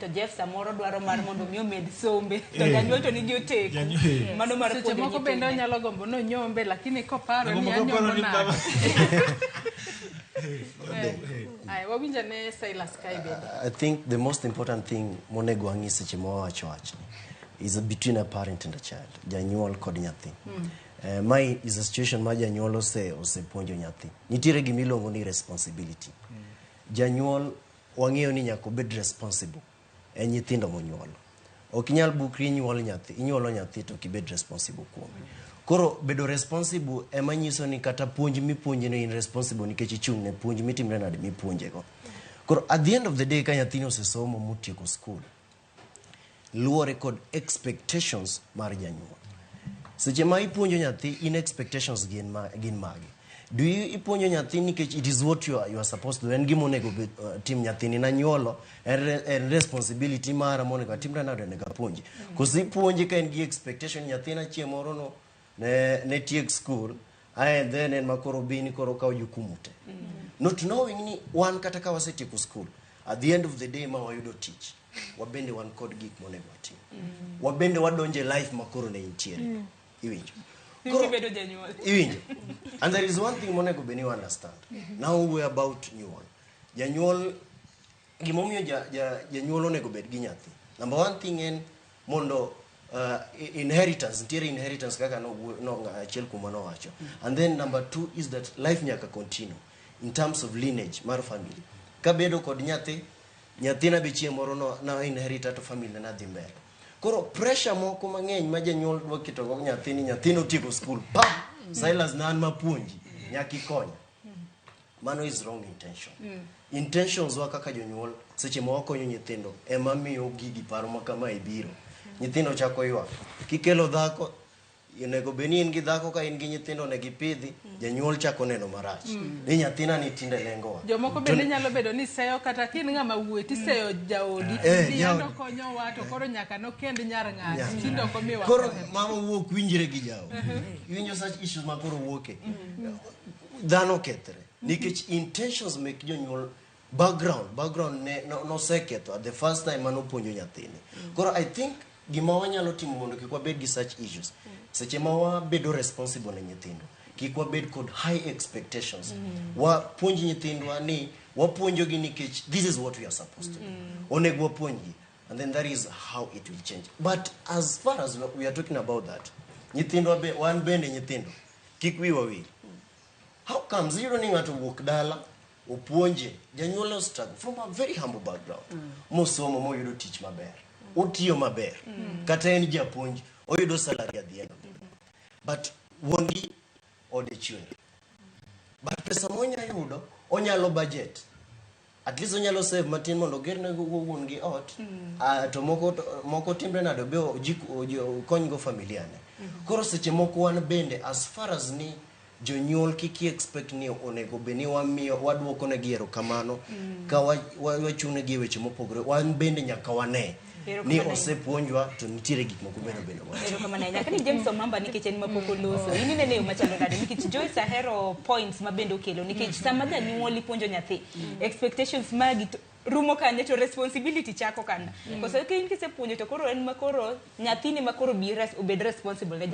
to Jeff samoro dwaro mar mondo mi omed sombe to janyuol to nigi oteko mano mar seche moko bende onyalo gombo no nyombe lakini koparo ni anyombo na wawinjane Silas Kaibe. I think the most important thing monego ang'i seche mowacho is between a parent and a child, janyuol kod nyathi. My is a situation ma janyuol osepuonjo nyathi. Nitiere gimiluongo ni responsibility. Janyuol wang'eyo ni nyaka obed responsible e nyithindo monyuolo. Ok inyal bukri nyuol nyathi, inyuolo nyathi to kibed responsible kuome. Koro bedo responsible ema nyiso ni kata puonj mipuonje no in responsible nikech ichung' ne puonj mitimre nade mipuonje go. Koro at the end of the day ka nyathino osesomo motieko school, luore kod expectations mar janyuol. Seche ma ipuonjo nyathi in expectations gin mage. Do you ipuonjo nyathi nikech it is what you are supposed to do, en gimo nego tim nyathini na nyuolo en responsibility mara monego atimre nade nego apuonji. Kosi ipuonje ka en gi expectation nyathina chieng' moro no ne tiek school and then en makoro bini koro kawo jukumu te. Not knowing ni wan kata ka wasetieko school at the end of the day ma wayudo tich wabende wan kod gik monego watim. Wabende wadonje life makoro ne intiere. Iwinjo. Iwinjo. And there is one thing monego beni understand. Now we are about new one. Janyuol gimomiyo janyuol onego bed gi nyathi. Number one thing en mondo inheritance, ntiere inheritance kaka no achiel kuma no wacho. And then number two is that life nyaka continue in terms of lineage mar family. Kabedo kod nyathina be chieng' moro na inherit to family na dhi mbele. Koro pressure moko mang'eny ma janyuol dwa keto go nyathino tieko school. Silas nan mapuonji nyaki konya. Mano is wrong intention. Intentions wa kaka jonyuol seche ma wakonyo nyithindo ema miyo gigi paro makama ibiro. Nyithindo chako ywak. Kikelo dhako nego beni in gi dhako ka in gi nyithindo ne gipidhi janyuol chako neno marach. Ni nyathina ni tinde lengowa. Jomoko bende nyalo bedo ni seyo kata kin ng'ama wuoyi tiseyo jaodi yando konyo wato koro nyaka no kend nyar ng'ato tindo ko miwa. Koro mama wuok winjire gi jawo. Iwinjo such issues ma koro wuoke. Dhano kethre. Nikech intentions make jonyuol background no seketho at the first time mano puonjo nyathini. Koro I think gima wanyalo timo mondo kik wabed gi such issues. Seche ma wabedo responsible ne nyithindo. Kik wabed kod high expectations. Wapuonji nyithindwa ni wapuonjo gi nikech this is what we are supposed to do. Onego wapuonji. And then that is how it will change. But as far as we are talking about that, nyithindwa wan bende nyithindo. Kik wiwa wil. How comes you don't have to walk dala opuonje janyuol struggle from a very humble background. Mosomo moyudo tich maber. Otiyo maber. Kata en japuonj oyudo salary at the end of the day. But wuongi ode chune. But pesa monya yudo onyalo budget. At least onyalo save matin mondo gerne go wuongi ot. To moko timbre nado be kony go familia ne. Koro seche moko wan bende as far as ni jonyuol kiki expect ni onego beni wamiyo wadwoko ne giero kamano ka wachune gi weche mopogore wan bende nyaka wane ni osepuonjwa to nitiere gik moko bende ero kama na nyaka ni James Omamba nikech en mapoko loso ini nene machalo nade nikech Joyce ahero points mabende okelo nikech sama janyuol ipuonjo nyathi expectations magi rumo kanye to responsibility chako kana koso in kisepuonjo to koro en makoro nyathini makoro obed responsible ne